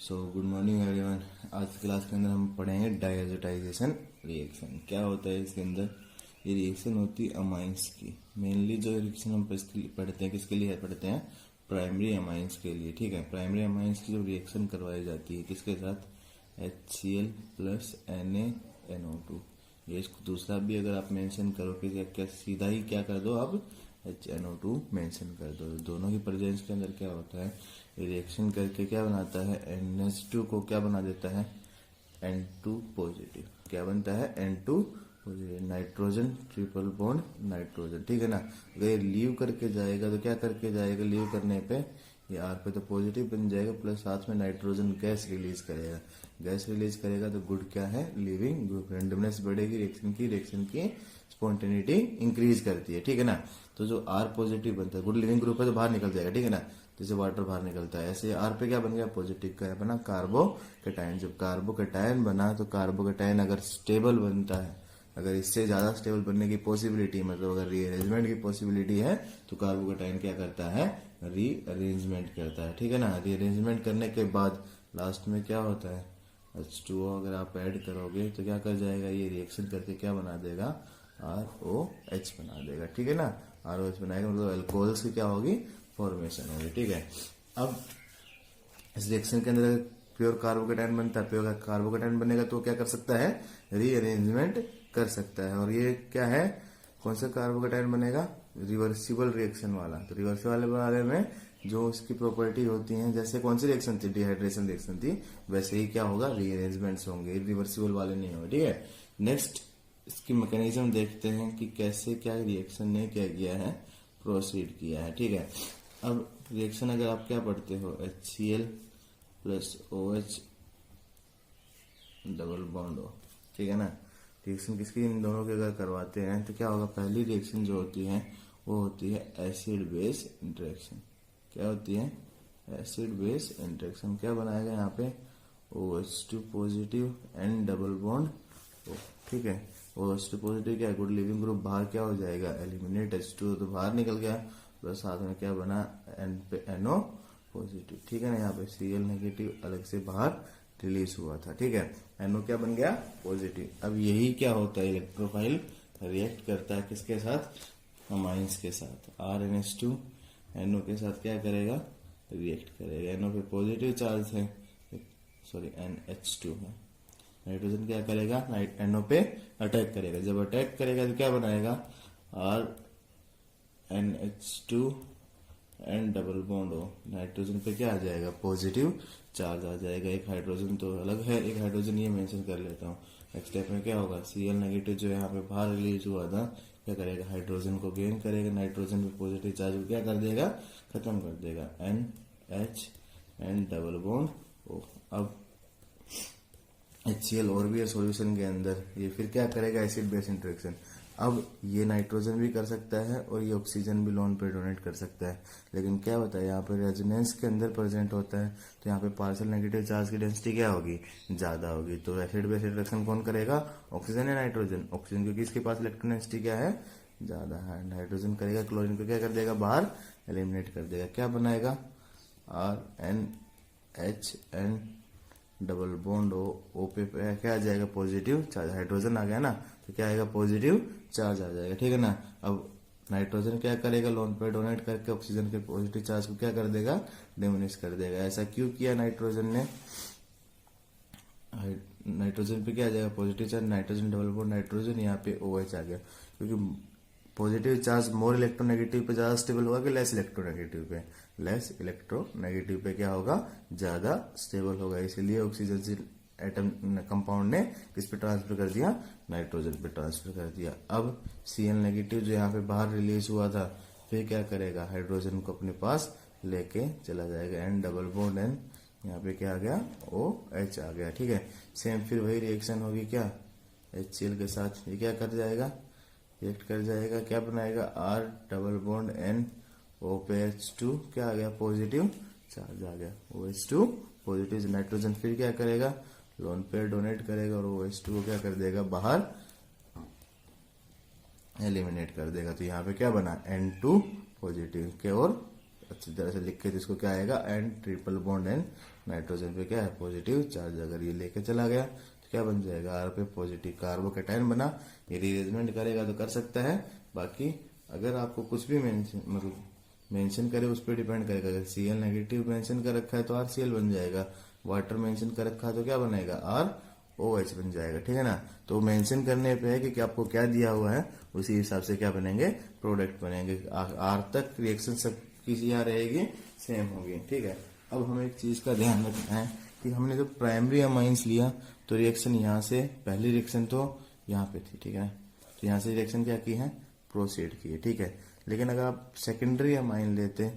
So good morning everyone. आज की class के अंदर हम पढ़ेंगे डायजोटाइजेशन रिएक्शन। क्या होता है इसके अंदर? ये रिएक्शन होती है अमाइंस की। मेनली जो रिएक्शन हम पढ़ते हैं किसके लिए पढ़ते हैं? प्राइमरी अमाइंस के लिए। ठीक है, प्राइमरी अमाइंस की जो रिएक्शन करवाई जाती है किसके साथ? HCl plus NaNO2। ये इसको दूसरा भी अगर आप मेंशन करो कि क्या सीधा ही क्या कर दो, आप HNO2 मेंशन कर दो। दोनों की प्रेजेंस के अंदर क्या होता है, रिएक्शन करके क्या बनाता है? NH2 को क्या बना देता है? N2 positive. क्या बनता है? N2 positive, nitrogen triple bond nitrogen. ठीक है ना। अगर ये लीव करके जाएगा तो क्या करके जाएगा? लीव करने पे ये R पे तो पॉजिटिव बन जाएगा, प्लस साथ में नाइट्रोजन गैस रिलीज करेगा। गैस रिलीज करेगा तो गुड क्या है? Leaving group. रेंडमनेस बढ़ेगी रिएक्शन की स्पॉन्टेनिटी इंक्रीज करती है। ठीक है ना। तो जो R पॉजिटिव बनता है, गुड लिविंग ग्रुप है तो बाहर निकल जाएगा। ठीक है ना। जैसे वाटर बाहर निकलता है ऐसे R पे क्या बन गया? पॉजिटिव का बना कार्बोकेटायन। जब कार्बोकेटायन बना तो कार्बोकेटायन अगर स्टेबल बनता है, अगर इससे ज्यादा स्टेबल बनने की पॉसिबिलिटी, मतलब अगर रीअरेंजमेंट की पॉसिबिलिटी है तो कार्बोकेटायन क्या करता है? रीअरेंजमेंट करता है। ठीक है ना। रीअरेंजमेंट करने के बाद लास्ट में क्या होता है? H2O अगर आप ऐड करोगे तो क्या कर जाएगा? ये रिएक्शन करके क्या बना देगा? ROH बना देगा। ठीक है ना। ROH बनाएगा मतलब अल्कोहल्स की क्या होगी? फॉर्मेशन होगी। ठीक है। अब इस रिएक्शन के अंदर प्योर कार्बोकेटायन बनता है, प्योर कार्बोकेटायन बनेगा तो क्या कर सकता है? रीअरेंजमेंट कर सकता है। और ये क्या है? कौन सा कार्बोकेटायन बनेगा? रिवर्सिबल रिएक्शन वाला। तो रिवर्सिबल वाले में जो इसकी प्रॉपर्टी होती है, जैसे कौन सी रिएक्शन थी? डिहाइड्रेशन रिएक्शन थी, वैसे ही क्या होगा? रीअरेंजमेंट्स होंगे, रिवर्सिबल वाले नहीं होंगे। ठीक है। नेक्स्ट इसकी मैकेनिज्म देखते हैं कि कैसे क्या रिएक्शन ने क्या किया है, प्रोसीड किया है। ठीक है। अब रिएक्शन अगर आप क्या पढ़ते हो? HCl plus OH double bond हो। ठीक है ना। रिएक्शन किसकी? इन दोनों के अगर करवाते हैं तो क्या होगा? पहली रिएक्शन जो होती है वो होती है एसिड बेस इंटरेक्शन। क्या होती है? Acid base interaction. क्या बनाएगा यहाँ पे? OH2 positive and double bond O। ठीक है। OH2 पॉजिटिव क्या है? गुड लिविंग ग्रुप बाहर क्या हो जाएगा? एलिमिनेट। H2 तो बाहर निकल गया, प्लस साथ में क्या बना? N पे NO पॉजिटिव। ठीक है ना। यहाँ पे Cl नेगेटिव अलग से बाहर रिलीज हुआ था। ठीक है। NO क्या बन गया? पॉजिटिव। अब यही क्या होता है? इलेक्ट्रोफाइल रिएक्ट करता है किसके साथ? अमाइंस के साथ। RNH2 NO के साथ क्या करेगा? रिएक्ट करेगा। NO पे पॉजिटिव चार्ज है, सॉरी NH2 है। नाइट्रोजन क्या करेगा? NO पे अटैक करेगा। जब अटैक करेगा तो क्या बनाएगा? NH2 एंड डबल बॉन्ड हो। नाइट्रोजन पे क्या आ जाएगा? पॉजिटिव चार्ज आ जाएगा। एक हाइड्रोजन तो अलग है, एक हाइड्रोजन ये मेंशन कर लेता हूँ। नेक्स्ट स्टेप में क्या होगा? Cl नेगेटिव जो यहाँ पे बाहर रिलीज हुआ था क्या करेगा? हाइड्रोजन को गेन करेगा। नाइट्रोजन पे पॉजिटिव चार्ज को क्या कर देगा? खत्म कर देगा। NH and double bond O। अब HCl और भी है सॉल्यूशन के अंदर, ये फिर क्या करेगा? Acid base interaction. अब ये नाइट्रोजन भी कर सकता है और ये ऑक्सीजन भी लोन पे डोनेट कर सकता है, लेकिन क्या होता है यहाँ पे रेजोनेंस के अंदर प्रेजेंट होता है तो यहाँ पे पार्शियल नेगेटिव चार्ज की डेंसिटी क्या होगी? ज्यादा होगी। तो एसिड बेस इंटरेक्शन कौन करेगा? ऑक्सीजन या नाइट्रोजन? ऑक्सीजन, क्योंकि इसके पास इलेक्ट्रॉन डेंसिटी क्या है? ज्यादा है। नाइट्रोजन करेगा क्लोरीन को क्या कर देगा? बाहर एलिमिनेट कर देगा। क्या बनाएगा? RNH and double bond O पे क्या आ जाएगा? Positive charge. हाइड्रोजन आ गया ना तो क्या आएगा? पॉजिटिव चार्ज आ जाएगा। ठीक है ना। अब नाइट्रोजन क्या करेगा? लोन पे डोनेट करके ऑक्सीजन के पॉजिटिव चार्ज को क्या कर देगा? डिमिनिश कर देगा। ऐसा क्यों किया नाइट्रोजन ने? नाइट्रोजन पे क्या आ जाएगा? Positive charge. Nitrogen double bond nitrogen, यहाँ पे OH आ गया, क्योंकि पॉजिटिव चार्ज मोर इलेक्ट्रोनेगेटिव पे ज्यादा स्टेबल होगा कि लेस इलेक्ट्रोनेगेटिव पे? लेस इलेक्ट्रोनेगेटिव पे क्या होगा? ज्यादा स्टेबल होगा। इसलिए ऑक्सीजन से एटम कंपाउंड ने किस पे ट्रांसफर कर दिया? नाइट्रोजन पे ट्रांसफर कर दिया। अब Cl नेगेटिव जो यहाँ पे बाहर रिलीज हुआ था फिर क्या करेगा? हाइड्रोजन को अपने पास लेके चला जाएगा। N डबल बॉन्ड N, यहाँ पे क्या आ गया? OH आ गया। ठीक है। सेम फिर वही रिएक्शन होगी क्या? HCl के साथ। ये क्या कर जाएगा? रिएक्ट कर जाएगा। क्या बनाएगा? R double bond N O पे H2 क्या आ गया? पॉजिटिव चार्ज आ गया। OH2 positive. नाइट्रोजन फिर क्या करेगा? लोन पेयर डोनेट करेगा और OH2 को क्या कर देगा? बाहर एलिमिनेट कर देगा। तो यहाँ पे क्या बना? N2 पॉजिटिव के और अच्छी तरह से लिख के, तो इसको क्या आएगा, and triple bond and nitrogen पे क्या है, पॉजिटिव चार्ज। अगर ये लेके चला गया तो क्या बन जाएगा, आर पे पॉजिटिव कार्बोकैटायन बना। ये रीअरेंजमेंट करेगा तो कर सकता है, बाकी अगर आपको कुछ भी मेंशन करे उस पर डिपेंड करेगा। अगर Cl नेगेटिव मेंशन कर रखा है तो RCl बन जाएगा, वाटर मेंशन कर रखा है तो क्या बनेगा, ROH बन जाएगा, ठीक है ना। तो मेंशन करने पे है कि आपको क्या दिया हुआ है, उसी हिसाब से क्या बनेंगे, प्रोडक्ट बनेंगे। आर तक रिएक्शन सब किसी यहाँ रहेगी, सेम होगी, ठीक है। अब हमें एक चीज का ध्यान रखना है कि हमने जो प्राइमरी अमाइंस लिया तो रिएक्शन यहाँ से, पहली रिएक्शन तो यहाँ पे थी, ठीक है, तो यहाँ से रिएक्शन क्या की है, प्रोसीड की है, ठीक है। लेकिन अगर आप सेकेंडरी अमाइन लेते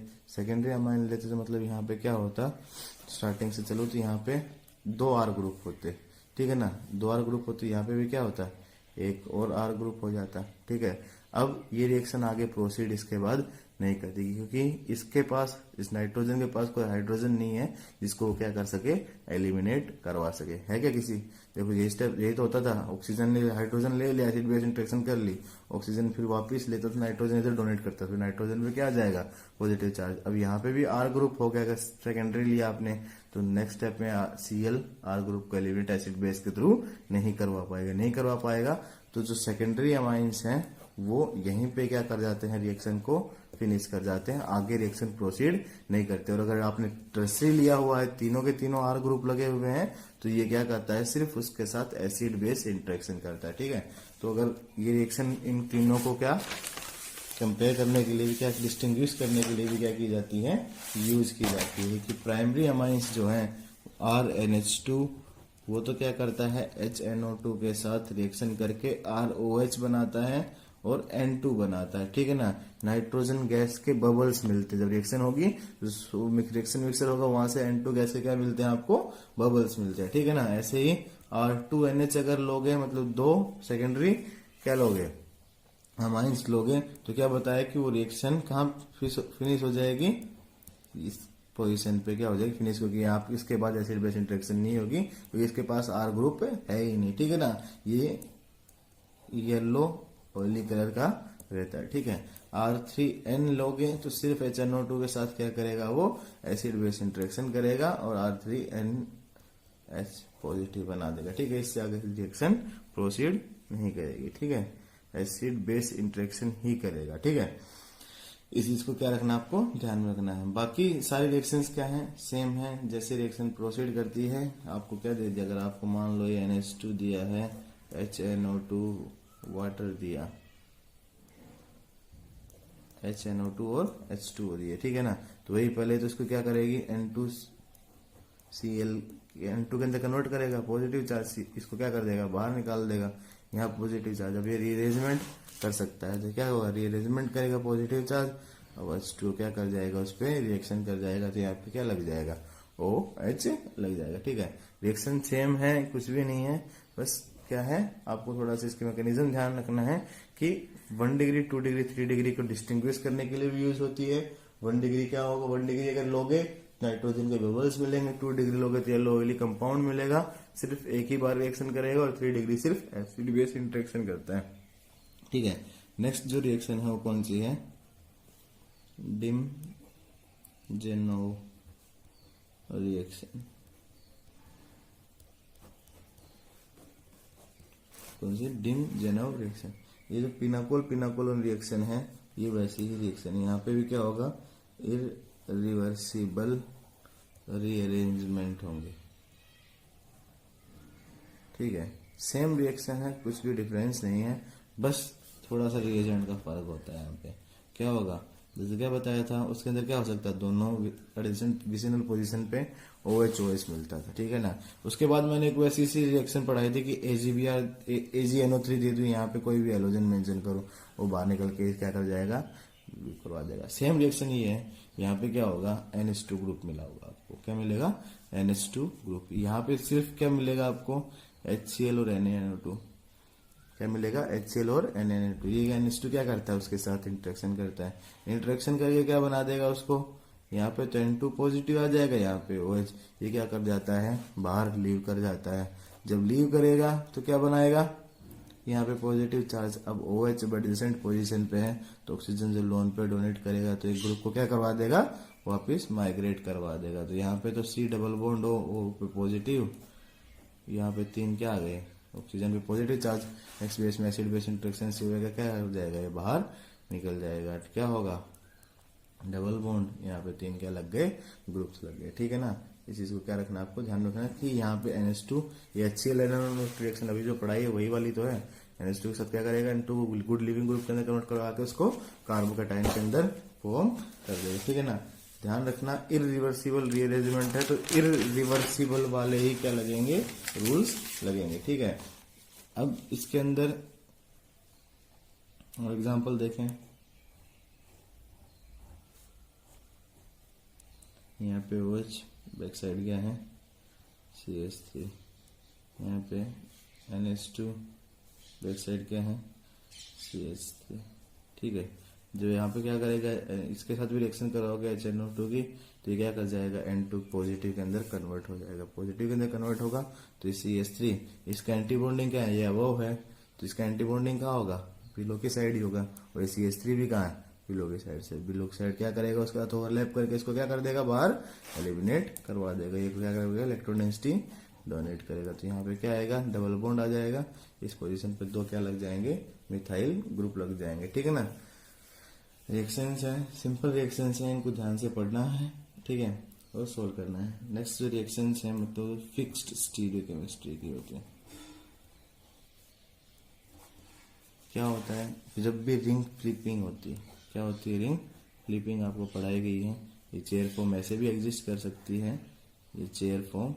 तो मतलब यहाँ पे क्या होता, स्टार्टिंग से चलो तो यहाँ पे 2 R ग्रुप होते, ठीक है ना, 2 R ग्रुप होते, यहाँ पे भी क्या होता, एक और R ग्रुप हो जाता, ठीक है। अब ये रिएक्शन आगे प्रोसीड इसके बाद नहीं करती, क्योंकि इसके पास, इस नाइट्रोजन के पास कोई हाइड्रोजन नहीं है जिसको वो क्या कर सके, एलिमिनेट करवा सके, है क्या किसी। देखो ये स्टेप यही तो होता था, ऑक्सीजन ने हाइड्रोजन ले लिया, एसिड बेस इंटरेक्शन कर ली, ऑक्सीजन फिर वापस लेता तो नाइट्रोजन इधर डोनेट करता, फिर नाइट्रोजन पे क्या आ जाएगा, पॉजिटिव चार्ज। अब यहाँ पे भी R ग्रुप हो गया, अगर सेकेंडरी लिया आपने तो नेक्स्ट स्टेप में Cl R ग्रुप को एलिमिनेट एसिड बेस के थ्रू नहीं करवा पाएगा। तो जो सेकेंडरी अमाइंस हैं वो यहीं पे क्या कर जाते हैं, रिएक्शन को फिनिश कर जाते हैं, आगे रिएक्शन प्रोसीड नहीं करते। और अगर आपने टर्सरी लिया हुआ है, तीनों के तीनों R ग्रुप लगे हुए हैं, तो ये क्या करता है, सिर्फ उसके साथ एसिड बेस इंटरेक्शन करता है, ठीक है। तो अगर ये रिएक्शन इन तीनों को क्या कंपेयर करने के लिए भी, क्या डिस्टिंग्विश करने के लिए भी क्या की जाती है, यूज की जाती है कि प्राइमरी अमाइंस जो है RNH2 वो तो क्या करता है, HNO2 के साथ रिएक्शन करके ROH बनाता है और N2 बनाता है, ठीक है ना। नाइट्रोजन गैस के बबल्स मिलते हैं, जब रिएक्शन होगी तो रिएक्शन मिक्सर होगा, वहां से N2 गैस के क्या मिलते हैं आपको, बबल्स मिलते हैं, ठीक है ना। ऐसे ही R2NH अगर लोगे, मतलब 2 सेकेंडरी क्या लोगे, अमाइंस लोगे, तो क्या बताया कि वो रिएक्शन कहाँ फिनिश हो जाएगी, इस पोजीशन पे क्या हो जाएगी, फिनिश होगी। आप इसके बाद एसिड बेस इंटरेक्शन नहीं होगी क्योंकि इसके पास R ग्रुप है ही नहीं, ठीक है ना। ये येलो ऑयली कलर का रहता है, ठीक है। R3N लोगे तो सिर्फ HNO2 के साथ क्या करेगा, वो एसिड बेस इंटरेक्शन करेगा और R3NH पॉजिटिव बना देगा, ठीक है। इससे आगे रिएक्शन प्रोसीड नहीं करेगी, ठीक है, एसिड बेस इंटरेक्शन ही करेगा, ठीक है। इस चीज को क्या रखना, आपको ध्यान में रखना है। बाकी सारी रिएक्शंस क्या हैं, सेम है। जैसे रिएक्शन प्रोसीड करती है, आपको क्या दे दिया, अगर आपको मान लो ये NH2 दिया है, HNO2 वाटर दिया, HNO2 और H2O दिया, ठीक है ना। तो वही पहले तो इसको क्या करेगी, N2Cl, N2 के अंदर कन्वर्ट करेगा, पॉजिटिव चार्ज इसको क्या कर देगा, बाहर निकाल देगा, यहाँ पॉजिटिव चार्ज। अब ये रीअरेंजमेंट कर सकता है तो क्या होगा, रीअरेंजमेंट करेगा पॉजिटिव चार्ज, अब H2 क्या कर जाएगा, उस पर रिएक्शन कर जाएगा, तो यहाँ पे क्या लग जाएगा, OH लग जाएगा, ठीक है। रिएक्शन सेम है, कुछ भी नहीं है, बस क्या है, आपको थोड़ा सा इसके मैकेनिज्म ध्यान रखना है कि 1 डिग्री 2 डिग्री 3 डिग्री को डिस्टिंग्विश करने के लिए भी यूज होती है। 1 डिग्री क्या होगा, 1 डिग्री अगर लोगे नाइट्रोजन के बबल्स मिलेंगे, 2 डिग्री लोगे तो येलो ऑयली कंपाउंड मिलेगा, सिर्फ एक ही बार रिएक्शन करेगा, और 3 डिग्री सिर्फ एसिड बेस इंटरेक्शन करता है, ठीक है। नेक्स्ट जो रिएक्शन है वो कौन सी है, डिम जेनोव रिएक्शन, कौन सी, डिम जेनोव रिएक्शन। ये जो पिनाकोल रिएक्शन है, ये वैसी ही रिएक्शन है। यहाँ पे भी क्या होगा, इरिवर्सिबल रीअरेंजमेंट होंगे, ठीक है। सेम रिएक्शन है, कुछ भी डिफरेंस नहीं है, बस थोड़ा सा रिएजेंट का फर्क होता है। यहाँ पे क्या होगा, जैसे क्या बताया था, उसके अंदर क्या हो सकता है, दोनों विसिनल पोजीशन पे OH मिलता था, ठीक है ना। उसके बाद मैंने एक वैसी सी रिएक्शन पढ़ाई थी कि AgNO3 दे दूं, यहाँ पे कोई भी हेलोजन मेंशन करो, वो बाहर निकल के क्या कर जाएगा, करवा देगा। सेम रिएक्शन ही है, यहाँ पे क्या होगा, NH2 ग्रुप मिला होगा आपको, क्या मिलेगा, NH2 ग्रुप। यहाँ पे सिर्फ क्या मिलेगा आपको, HCl और NaNO2, क्या मिलेगा, HCl और NaNO2। ये NH2 क्या करता है, उसके साथ इंटरेक्शन करता है, इंटरेक्शन करके क्या बना देगा उसको, यहाँ पे तो N2 पॉजिटिव आ जाएगा, यहाँ पे OH, ये क्या कर जाता है, बाहर लीव कर जाता है। जब लीव करेगा तो क्या बनाएगा, यहाँ पे पॉजिटिव चार्ज, अब OH एडजेसेंट पोजीशन पे है तो ऑक्सीजन जो लोन पे डोनेट करेगा तो एक ग्रुप को क्या करवा देगा, वापस माइग्रेट करवा देगा। तो यहाँ पे तो C डबल बॉन्ड O पे पॉजिटिव, यहाँ पे 3 क्या आ गए, ऑक्सीजन पे पॉजिटिव चार्ज, नेक्स्ट बेस में एसिड बेस इंटरेक्शन से होगा, क्या हो जाएगा, ये बाहर निकल जाएगा, क्या होगा, डबल बॉन्ड, यहाँ पे 3 क्या लग गए, ग्रुप्स लग गए। ठीक है ना, इस चीज को क्या रखना, आपको ध्यान रखना कि यहाँ पे NH2 ये HCl रिएक्शन अभी जो पढ़ाई है वही वाली तो है। NH2 के साथ क्या करेगा, इनटू गुड लिविंग ग्रुप के अंदर कन्वर्ट करवा के उसको कार्बोकेटाइन के अंदर फॉर्म कर देगा। ठीक है ना, ध्यान रखना इरिवर्सिबल रीअरेंजमेंट है तो इरिवर्सिबल वाले ही क्या लगेंगे, रूल्स लगेंगे। ठीक है, अब इसके अंदर एग्जाम्पल देखें, यहाँ पे OH बैक साइड क्या है, CH3, यहाँ पे NH2 बैक साइड क्या है, CH3। ठीक है, जो यहाँ पे क्या करेगा, इसके साथ भी रिएक्शन कराओगे HNO2 की तो ये क्या कर जाएगा, N2 पॉजिटिव के अंदर कन्वर्ट हो जाएगा, पॉजिटिव के अंदर कन्वर्ट होगा तो ये CH3, इसका एंटी बॉन्डिंग क्या है, ये अबव है तो इसका एंटी बॉन्डिंग कहाँ होगा, बिलो की साइड ही होगा, और CH3 भी कहाँ है, बिलो की साइड से। बिलो की साइड क्या करेगा, उसके साथ ओवरलैप करके इसको क्या कर देगा, बाहर एलिमिनेट करवा देगा, ये क्या करेगा, इलेक्ट्रॉन डेंसिटी डोनेट करेगा। तो यहाँ पे क्या आएगा, डबल बॉन्ड आ जाएगा, इस पोजीशन पे 2 क्या लग जाएंगे, मिथाइल ग्रुप लग जाएंगे। ठीक है ना, रिएक्शंस है, सिंपल रिएक्शंस है, इनको ध्यान से पढ़ना है। ठीक है, और सोल्व करना है। नेक्स्ट जो रिएक्शंस है मतलब फिक्स्ड स्टीरियोकेमिस्ट्री की होती है। क्या होता है, जब भी रिंग फ्लिपिंग होती है, क्या होती है, रिंग फ्लिपिंग आपको पढ़ाई गई है। ये चेयर फॉर्म ऐसे भी एग्जिस्ट कर सकती है, ये चेयर फॉर्म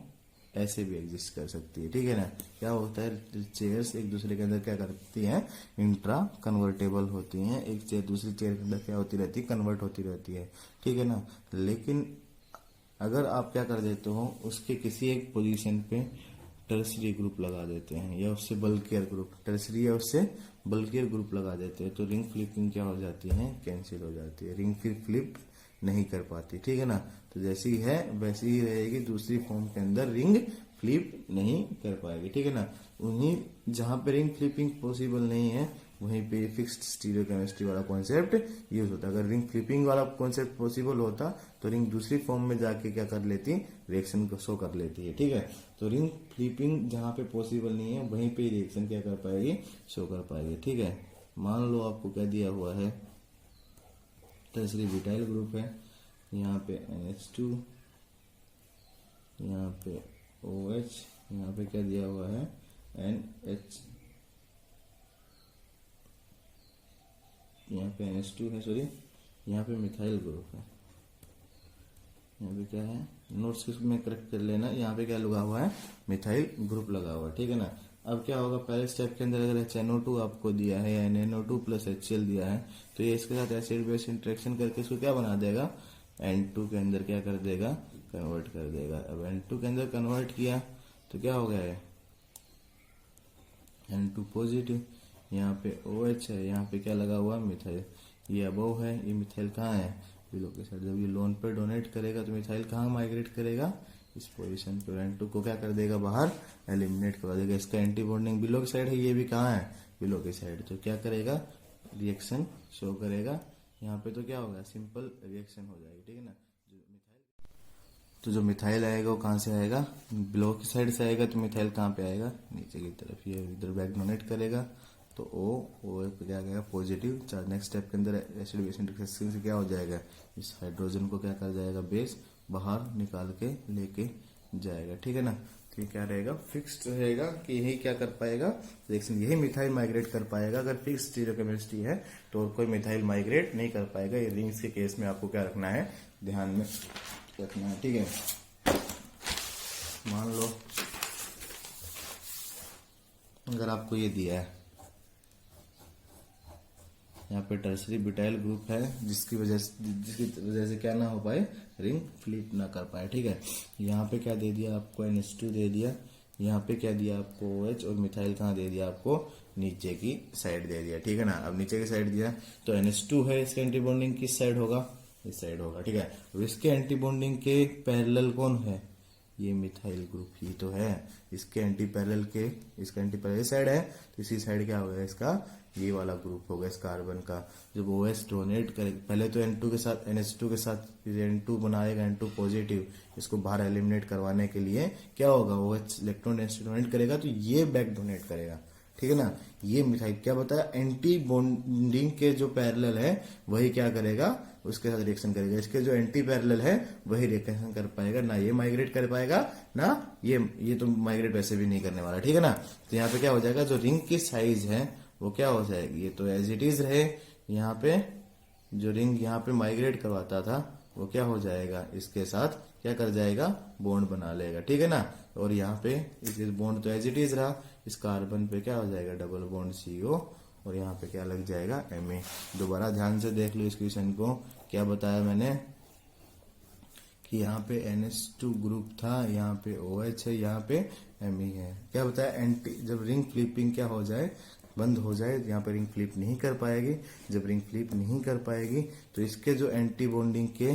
ऐसे भी एग्जिस्ट कर सकती है। ठीक है ना, क्या होता है, चेयर्स एक दूसरे के अंदर क्या करती हैं, इंट्रा कन्वर्टेबल होती हैं, एक चेयर दूसरी चेयर के अंदर क्या होती रहती है, कन्वर्ट होती रहती है। ठीक है ना, लेकिन अगर आप क्या कर देते हो, उसके किसी एक पोजीशन पे टर्सरी ग्रुप लगा देते हैं या उससे बल्कियर ग्रुप, टर्सरी या उससे बल्कियर ग्रुप लगा देते हैं तो रिंग फ्लिपिंग क्या हो जाती है, कैंसिल हो जाती है, रिंग फिर फ्लिप नहीं कर पाती। ठीक है ना, तो जैसी है वैसी ही रहेगी, दूसरी फॉर्म के अंदर रिंग फ्लिप नहीं कर पाएगी। ठीक है ना, उन्हीं जहां पे रिंग फ्लिपिंग पॉसिबल नहीं है वहीं पे फिक्स्ड स्टीरियोकेमिस्ट्री वाला कॉन्सेप्ट यूज होता है। अगर रिंग फ्लिपिंग वाला कॉन्सेप्ट पॉसिबल होता तो रिंग दूसरी फॉर्म में जाके क्या कर लेती, रिएक्शन को शो कर लेती है। ठीक है, तो रिंग फ्लिपिंग जहां पे पॉसिबल नहीं है वहीं पे रिएक्शन क्या कर पाएगी, शो कर पाएगी। ठीक है, मान लो आपको क्या दिया हुआ है, टर्सरी ब्यूटाइल ग्रुप है, यहाँ पे NH2, यहाँ पे OH, यहाँ पे क्या दिया हुआ है, NH, यहाँ पे NH2 है, सॉरी यहाँ पे मिथाइल ग्रुप है, यहाँ पे क्या है, नोट्स में करेक्ट कर लेना, यहाँ पे क्या लगा हुआ है, मिथाइल ग्रुप लगा हुआ है। ठीक है ना, अब क्या होगा, पहले स्टेप के अंदर अगर HNO2 आपको दिया है या NNO2 प्लस HCl दिया है तो ये इसके साथ एसिड बेस इंटरेक्शन करके इसको क्या बना देगा, N2 के अंदर क्या कर देगा, कन्वर्ट कर देगा। अब N2 के अंदर कन्वर्ट किया तो क्या हो गया है, N2 पॉजिटिव, यहाँ पे OH है, यहाँ पे क्या लगा हुआ, मिथाइल, ये अबव है, ये मिथाइल कहाँ है, बिलो के साइड। जब ये लोन पे डोनेट करेगा तो मिथाइल कहाँ माइग्रेट करेगा, इस पोजीशन पे, N2 को क्या कर देगा, बाहर एलिमिनेट करवा देगा। इसका एंटी बॉन्डिंग बिलो की साइड है, ये भी कहाँ है, बिलो की साइड, तो क्या करेगा, रिएक्शन शो करेगा। यहाँ पे तो क्या होगा, सिंपल रिएक्शन हो जाएगी। ठीक है ना, जो मिथाइल आएगा वो कहाँ से आएगा, बिलो की साइड से आएगा, तो मिथाइल कहाँ पे आएगा, नीचे की तरफ, ये इधर बैक डोनेट करेगा तो ओ पे क्या आएगा, पॉजिटिव चार्ज। नेक्स्ट स्टेप के अंदर एसिड बेस इंटरेक्शन से क्या हो जाएगा, इस हाइड्रोजन को क्या कर जाएगा, बेस बाहर निकाल के लेके जाएगा। ठीक है ना, तो ये क्या रहेगा, फिक्स्ड रहेगा कि यही क्या कर पाएगा, रिएक्शन, यही मिथाइल माइग्रेट कर पाएगा। अगर फिक्स्ड स्टीरियोकेमिस्ट्री है तो और कोई मिथाइल माइग्रेट नहीं कर पाएगा। ये रिंग्स के केस में आपको क्या रखना है, ध्यान में रखना है। ठीक है, मान लो अगर आपको ये दिया है, यहाँ पे टर्सरी ब्यूटाइल ग्रुप है जिसकी वजह से क्या ना हो पाए, रिंग फ्लिप ना कर पाए। ठीक है, यहाँ पे क्या दे दिया आपको, NH2 दे दिया, यहाँ पे क्या दिया आपको, OH, और मिथाइल कहाँ दे दिया आपको, नीचे की साइड दे दिया। ठीक है ना, अब नीचे की साइड दिया तो NH2 है, इसका एंटी बॉन्डिंग किस साइड होगा, इस साइड होगा। ठीक है, अब इसके एंटी बॉन्डिंग के पैरेलल कौन है, ये मिथाइल ग्रुप ही तो है। इसके एंटी पैरेलल के, इसका एंटी पैरेलल साइड है तो इसी साइड क्या होगा इसका, ये वाला ग्रुप होगा इस कार्बन का। जब OH डोनेट करेगा, पहले तो N2 के साथ NH2 के साथ N2 बनाएगा, N2 पॉजिटिव, इसको बाहर एलिमिनेट करवाने के लिए क्या होगा, OH इलेक्ट्रॉन डोनेट करेगा तो ये बैक डोनेट करेगा, ठीक है ना। ये मिथाइल क्या बताया, एंटी बॉन्डिंग के जो पैरेलल है वही क्या करेगा, उसके साथ रिएक्शन करेगा। इसके जो एंटी पैरेलल है वही रिएक्शन कर पाएगा, ना ये माइग्रेट कर पाएगा ना ये तो माइग्रेट वैसे भी नहीं करने वाला, ठीक है ना। तो यहाँ पे क्या हो जाएगा, जो रिंग की साइज है वो क्या हो जाएगी, ये तो एज इट इज रहे। यहाँ पे जो रिंग यहाँ पे माइग्रेट करवाता था वो क्या हो जाएगा, इसके साथ क्या कर जाएगा, बॉन्ड बना लेगा, ठीक है ना। और यहाँ पे इस बॉन्ड तो एज इट इज रहा, इस कार्बन पे क्या हो जाएगा, डबल बॉन्ड CO, और यहाँ पे क्या लग जाएगा, Ma। दोबारा ध्यान से देख लो इस क्वेश्चन को, क्या बताया मैंने कि यहाँ पे NH2 ग्रुप था, यहाँ पे OH है, यहाँ पे Me है। क्या बताया, एंटी जब रिंग फ्लिपिंग क्या हो जाए, बंद हो जाए, यहाँ पे रिंग फ्लिप नहीं कर पाएगी। जब रिंग फ्लिप नहीं कर पाएगी तो इसके जो एंटी बॉन्डिंग के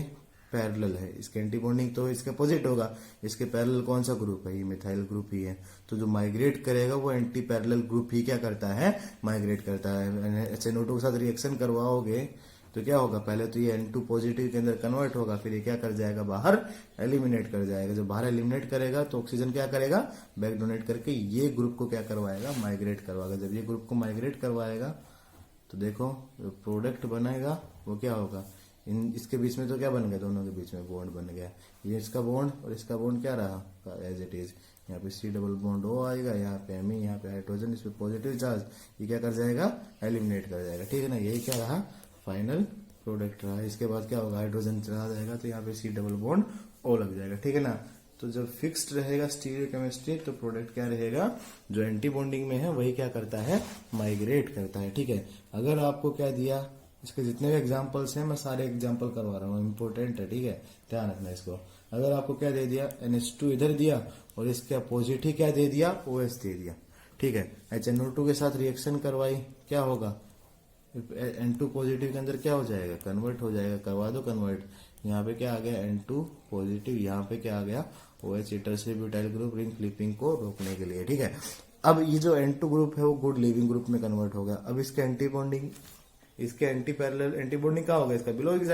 पैरेलल है, इसके एंटी बॉन्डिंग तो इसके अपोजिट होगा, इसके पैरेलल कौन सा ग्रुप है, ये मिथाइल ग्रुप ही है। तो जो माइग्रेट करेगा वो एंटी पैरेलल ग्रुप ही क्या करता है, माइग्रेट करता है। HNO2 के साथ रिएक्शन करवाओगे तो क्या होगा, पहले तो ये N2 पॉजिटिव के अंदर कन्वर्ट होगा, फिर ये क्या कर जाएगा, बाहर एलिमिनेट कर जाएगा। जब बाहर एलिमिनेट करेगा तो ऑक्सीजन क्या करेगा, बैक डोनेट करके ये ग्रुप को क्या करवाएगा, माइग्रेट करवाएगा। जब ये ग्रुप को माइग्रेट करवाएगा तो देखो जो प्रोडक्ट बनेगा वो क्या होगा, इसके बीच में तो क्या बन गया, दोनों के बीच में बॉन्ड बन गया। ये इसका बॉन्ड और इसका बॉन्ड क्या रहा, एज इट इज। यहाँ पे C डबल बॉन्ड O आएगा, यहाँ पे Me, यहाँ पे हाइड्रोजन, इस पे पॉजिटिव चार्ज, ये क्या कर जाएगा, एलिमिनेट कर जाएगा, ठीक है ना। यही क्या रहा, फाइनल प्रोडक्ट रहा। इसके बाद क्या होगा, हाइड्रोजन चला जाएगा तो यहाँ पे C डबल बॉन्ड O लग जाएगा, ठीक है ना। तो जब फिक्स्ड रहेगा स्टीरियोकेमिस्ट्री तो प्रोडक्ट क्या रहेगा, जो एंटी बॉन्डिंग में है वही क्या करता है, माइग्रेट करता है, ठीक है। अगर आपको क्या दिया, इसके जितने भी एग्जाम्पल्स हैं मैं सारे एग्जाम्पल करवा रहा हूँ, इंपॉर्टेंट है, ठीक है, ध्यान रखना इसको। अगर आपको क्या दे दिया, NH2 इधर दिया और इसके अपोजिट ही क्या दे दिया, OH दे दिया, ठीक है। HNO2 के साथ रिएक्शन करवाई, क्या होगा, N2 पॉजिटिव के अंदर क्या हो जाएगा, कन्वर्ट हो जाएगा, करवा दो कन्वर्ट। यहाँ पे क्या आ गया, N2 पॉजिटिव, यहाँ पे क्या आ गया, OH intercept butyl group, ring flipping को रोकने के लिए, ठीक है। अब ये जो N2 ग्रुप है वो गुड लिविंग ग्रुप में कन्वर्ट हो गया। अब इसके एंटी बॉन्डिंग, इसके एंटी पैरेलल एंटी बॉन्डिंग कहाँ होगा, इसका बिलो की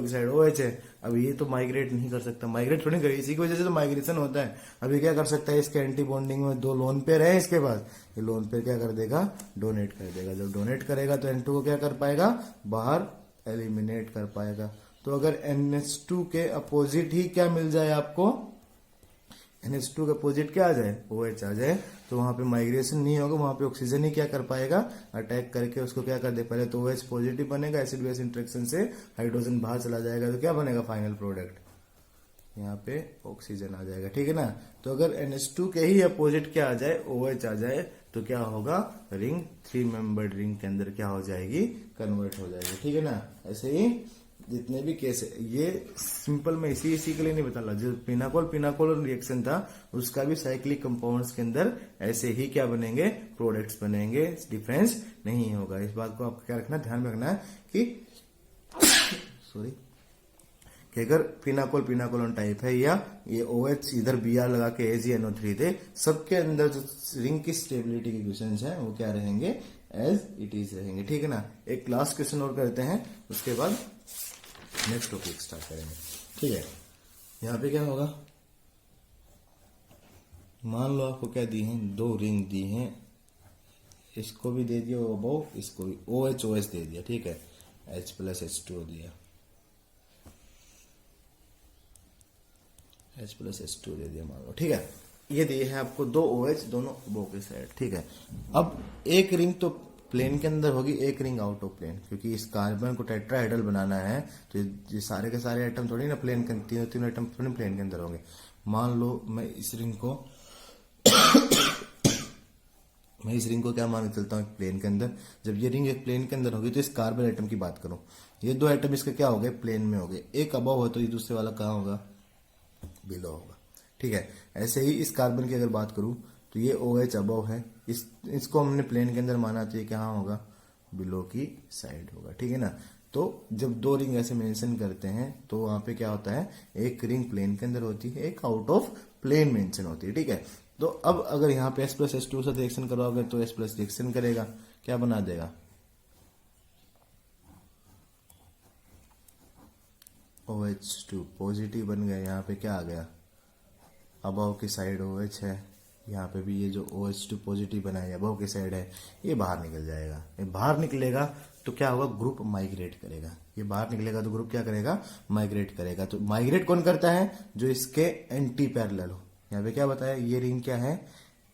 साइड OH है। अब ये तो माइग्रेट नहीं कर सकता, माइग्रेट थोड़ी करे, इसी की वजह से तो माइग्रेशन होता है। अभी क्या कर सकता है, इसके एंटी बॉन्डिंग में 2 लोन पेयर है इसके पास, ये लोन पेयर क्या कर देगा, डोनेट कर देगा। जब डोनेट करेगा तो N2 को क्या कर पाएगा, बाहर एलिमिनेट कर पाएगा। तो अगर NH2 के अपोजिट ही क्या मिल जाए आपको, NH2 का अपोजिट क्या आ जाए, OH आ जाए, तो वहां पे माइग्रेशन नहीं होगा, वहां पे ऑक्सीजन ही क्या कर पाएगा, अटैक करके उसको क्या कर दे, पहले तो OH पॉजिटिव बनेगा, एसिड बेस इंटरेक्शन से हाइड्रोजन बाहर चला जाएगा, तो क्या बनेगा फाइनल प्रोडक्ट, यहाँ पे ऑक्सीजन आ जाएगा, ठीक है ना। तो अगर NH2 के ही अपोजिट क्या आ जाए, OH आ जाए, तो क्या होगा, रिंग 3 मेंबर्ड रिंग के अंदर क्या हो जाएगी, कन्वर्ट हो जाएगी, ठीक है ना। ऐसे ही जितने भी केस है, ये सिंपल में इसी के लिए नहीं बता रहा, जो पिनाकोल रिएक्शन था उसका भी साइक्लिक कंपाउंड्स के अंदर ऐसे ही क्या बनेंगे, प्रोडक्ट्स बनेंगे, डिफरेंस नहीं होगा। इस बात को आपको क्या रखना, ध्यान रखना है कि कि अगर पिनाकोल टाइप है या ये OH इधर Br लगा के AgNO3 थे, सबके अंदर जो रिंग की स्टेबिलिटी के क्वेश्चन है वो क्या रहेंगे, एज इट इज रहेंगे, ठीक है ना। एक लास्ट क्वेश्चन और करते हैं, उसके बाद नेक्स्ट टॉपिक स्टार्ट करेंगे, ठीक है। यहाँ पे क्या होगा, मान लो आपको क्या दी है, 2 रिंग दी हैं, इसको भी दे दिया अबव, इसको भी OH दे दिया, ठीक है, H+H2 दिया, H+H2 दे दिया मान लो, ठीक है। ये दिए है आपको 2 OH दोनों अबव के साइड, ठीक है। अब एक रिंग तो प्लेन के अंदर होगी, एक रिंग आउट ऑफ प्लेन, क्योंकि इस कार्बन को टेट्राहेड्रल बनाना है तो ये सारे के सारे आइटम थोड़ी ना प्लेन के, तीनों आइटम थोड़ी प्लेन के अंदर होंगे। मान लो मैं इस रिंग को क्या मान के चलता हूँ, प्लेन के अंदर। जब ये रिंग एक प्लेन के अंदर होगी तो इस कार्बन आइटम की बात करूं, ये 2 आइटम इसके क्या हो गए, प्लेन में हो गए, एक अबव हो तो ये दूसरे वाला कहाँ होगा, बिलो होगा, ठीक है। ऐसे ही इस कार्बन की अगर बात करूं तो ये OH अबव है, इसको हमने प्लेन के अंदर माना तो ये कहाँ होगा, बिलो की साइड होगा, ठीक है ना। तो जब 2 रिंग ऐसे मेंशन करते हैं तो वहां पे क्या होता है, एक रिंग प्लेन के अंदर होती है, एक आउट ऑफ प्लेन मेंशन होती है, ठीक है। तो अब अगर यहाँ पे H+H2 से रिएक्शन करवाओगे तो H+ रिएक्शन करेगा, क्या बना देगा, OH2 पॉजिटिव बन गया। यहाँ पे क्या आ गया, अबव की साइड OH है, यहाँ पे भी ये जो OH2 पॉजिटिव बना है अबव की साइड है, ये बाहर निकल जाएगा। ये बाहर निकलेगा तो क्या होगा, ग्रुप माइग्रेट करेगा। ये बाहर निकलेगा तो ग्रुप क्या करेगा, माइग्रेट करेगा। तो माइग्रेट कौन करता है, जो इसके एंटी पैरेलल हो। यहाँ पे क्या बताया, ये रिंग क्या है,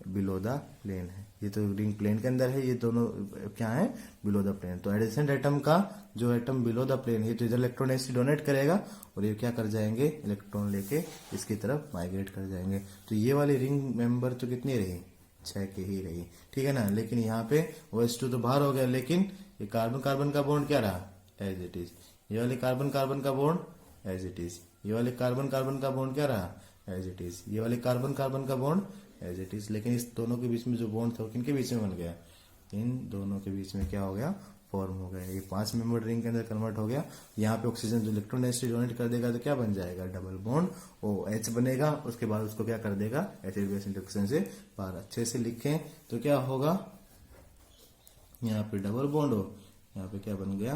बिलो द प्लेन है। ये तो रिंग प्लेन के अंदर है, ये दोनों क्या है, बिलो द प्लेन। तो एडजेसेंट एटम का जो एटम बिलो द प्लेन है तो इधर इलेक्ट्रॉन ऐसे डोनेट करेगा और ये क्या कर जाएंगे, इलेक्ट्रॉन लेके इसकी तरफ माइग्रेट कर जाएंगे। तो ये वाली रिंग मेंबर तो कितनी रही, 6 की ही रही, ठीक है ना। लेकिन यहाँ पे OH2 तो बाहर हो गया, लेकिन ये कार्बन कार्बन का बॉन्ड क्या रहा, एज इट इज। ये वाले कार्बन कार्बन का बॉन्ड एज इट इज, ये वाले कार्बन कार्बन का बॉन्ड क्या रहा, एज इट इज। ये वाले कार्बन कार्बन का बॉन्ड एज इट इज। लेकिन इस दोनों के बीच में जो बॉन्ड था वो किनके बीच में बन गया, इन दोनों के बीच में क्या हो गया, फॉर्म हो गया। ये 5 मेंबर रिंग के अंदर कन्वर्ट हो गया। यहाँ पे ऑक्सीजन जो इलेक्ट्रॉन डेंसिटी डोनेट कर देगा तो क्या बन जाएगा, डबल बॉन्ड OH बनेगा। उसके बाद उसको क्या कर देगा, एसिड बेस इंटरेक्शन से बाहर। अच्छे से लिखें तो क्या होगा, यहाँ पे डबल बॉन्ड हो, यहाँ पे क्या बन गया,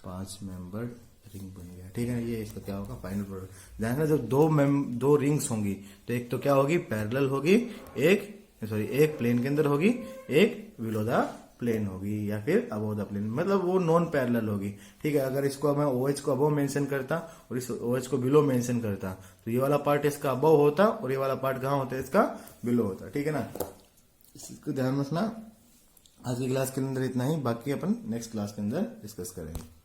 5 मेंबर्ड रिंग बन गया, ठीक है। ये इसका क्या होगा, फाइनल प्रोडक्ट। ध्यान रखना, जब दो रिंग्स होंगी तो एक तो क्या होगी, पैरेलल होगी, एक प्लेन के अंदर होगी, एक बिलो द प्लेन होगी, या फिर अबव द प्लेन, मतलब वो नॉन पैरेलल होगी, ठीक है। अगर इसको मैं OH को अबव मेंशन करता और इस OH को बिलो मेंशन करता तो ये वाला पार्ट इसका अबव होता और ये वाला पार्ट कहाँ होता है, इसका बिलो होता, ठीक है ना। इसको ध्यान रखना। आज की क्लास के अंदर इतना ही, बाकी अपन नेक्स्ट क्लास के अंदर डिस्कस करेंगे।